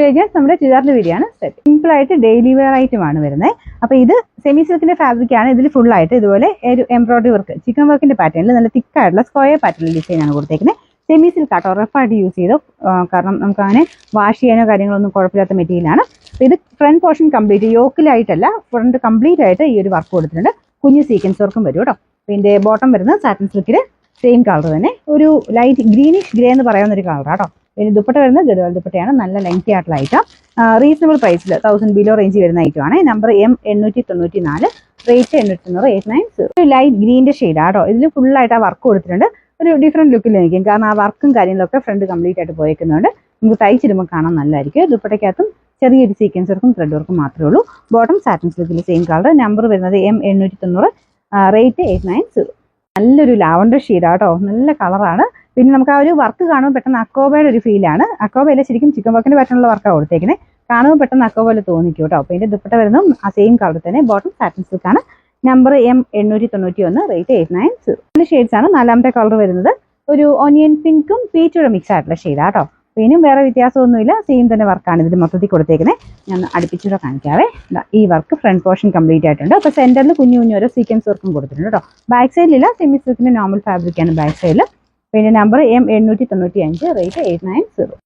കഴിഞ്ഞാൽ നമ്മുടെ ചുരിദാറിന്റെ വീഡിയാണ് set. Simple ആയിട്ട് ഡെയിലി വെയർ ഐറ്റം ആണ് വരുന്നത്. അപ്പോൾ ഇത് സെമി സിൽക്കിന്റെ ഫാബ്രിക് ആണ്. ഇതിൽ ഫുൾ ആയിട്ട് ഇതുപോലെ ഒരു എംബ്രോയിഡറി വർക്ക് ചിക്കൻ വർക്കിന്റെ പാറ്റേണിൽ നല്ല തിക്കായിട്ടുള്ള സ്ക്വയർ പാറ്റേണിൽ ഡിസൈൻ ആണ് കൊടുത്തേക്കുന്നത്. സെമി സിൽക്ക് ആട്ടോ, റഫായിട്ട് യൂസ് ചെയ്തോ, കാരണം നമുക്ക് അങ്ങനെ വാഷ് ചെയ്യാനോ കാര്യങ്ങളൊന്നും കുഴപ്പമില്ലാത്ത മെറ്റീരിയലാണ്. ഇത് ഫ്രണ്ട് പോർഷൻ കംപ്ലീറ്റ് യോക്കിലായിട്ടല്ല, ഫ്രണ്ട് കംപ്ലീറ്റ് ആയിട്ട് ഈ ഒരു വർക്ക് കൊടുത്തിട്ടുണ്ട്. കുഞ്ഞ് സീക്വൻസ് വർക്കും വരും കേട്ടോ. പിന്നെ ബോട്ടം വരുന്നത് സാറ്റിൻ സിൽക്കിൽ സെയിം കളർ തന്നെ, ഒരു ലൈറ്റ് ഗ്രീനിഷ് ഗ്രേ എന്ന് പറയാവുന്ന ഒരു കളറാട്ടോ. പിന്നെ ദുപ്പട്ട വരുന്നത് ഗഡ്വാൾ ദുപ്പട്ടയാണ്, നല്ല ലെങ്തി ആയിട്ടുള്ള ഐറ്റം. റീസണബിൾ പ്രൈസിൽ 1000 ബിലോ റേഞ്ച് വരുന്ന ഐറ്റമാണ്. Number M894, rate 890, 890. ഒരു ലൈറ്റ് ഗ്രീൻ്റെ ഷെയ്ഡാട്ടോ. ഇതിൽ ഫുള്ളായിട്ട് ആ വർക്ക് കൊടുത്തിട്ടുണ്ട്. ഒരു ഡിഫറെൻറ്റ് ലുക്കിൽ നിൽക്കും, കാരണം ആ വർക്കും കാര്യങ്ങളൊക്കെ ഫ്രണ്ട് കംപ്ലീറ്റ് ആയിട്ട് പോയേക്കുന്നുണ്ട്. നമുക്ക് തയ്ച്ചിടുമ്പോൾ കാണാൻ നല്ലതായിരിക്കും. ദുപ്പട്ടയ്ക്കകത്തും ചെറിയൊരു സീക്വൻസ് വർക്കും ത്രെഡ് വർക്കും മാത്രമേ ഉള്ളൂ. ബോട്ടം സാറ്റിൻ സിൽക്കിൽ സെയിം കളർ. നമ്പർ വരുന്നത് M890, റേറ്റ് 890. നല്ലൊരു ലാവണ്ടർ ഷെയ്ഡാട്ടോ, നല്ല കളറാണ്. പിന്നെ നമുക്ക് ആ ഒരു വർക്ക് കാണുമ്പോൾ പെട്ടെന്ന് അക്കോബയുടെ ഒരു ഫീലാണ്. അക്കോബയല്ല, ശരിക്കും ചിക്കൻ വർക്കിന്റെ പാറ്റേണുള്ള വർക്കാണ് കൊടുത്തേക്കുന്നത്. കാണുമ്പോൾ പെട്ടെന്ന് അക്കോബയിൽ തോന്നിക്കും കേട്ടോ. അപ്പോൾ ഇതിന്റെ ദുപ്പട്ട വരുന്നതും ആ സെയിം കളർ തന്നെ. ബോട്ടം സാറ്റിൻ സിൽക്കാണ്. Number M891, rate 890. നല്ല ഷെയ്ഡ്സ് ആണ്. നാലാമത്തെ കളർ വരുന്നത് ഒരു ഓനിയൻ പിങ്കും പീച്ചോടെ മിക്സ് ആയിട്ടുള്ള ഷെയ്ഡാട്ടോ. പിന്നെ വേറെ വ്യത്യാസമൊന്നുമില്ല, സെയിം തന്നെ വർക്കാണ് ഇതിൽ മൊത്തത്തിൽ കൊടുത്തേക്കുന്നത്. ഞാൻ അടുപ്പിച്ചൂടെ കാണിക്കാവേ. ഈ വർക്ക് ഫ്രണ്ട് പോർഷൻ കംപ്ലീറ്റ് ആയിട്ടുണ്ട്. അപ്പോൾ സെന്ററിൽ കുഞ്ഞു കുഞ്ഞു ഓരോ സീക്വൻസ് വർക്കും കൊടുത്തിട്ടുണ്ട് കേട്ടോ. ബാക്ക് സൈഡിലില്ല, സെമി സിൽക്കിന്റെ നോർമൽ ഫാബ്രിക് ആണ് ബാക്ക് സൈഡിൽ. പിന്നെ നമ്പർ M895, റേറ്റ് 890.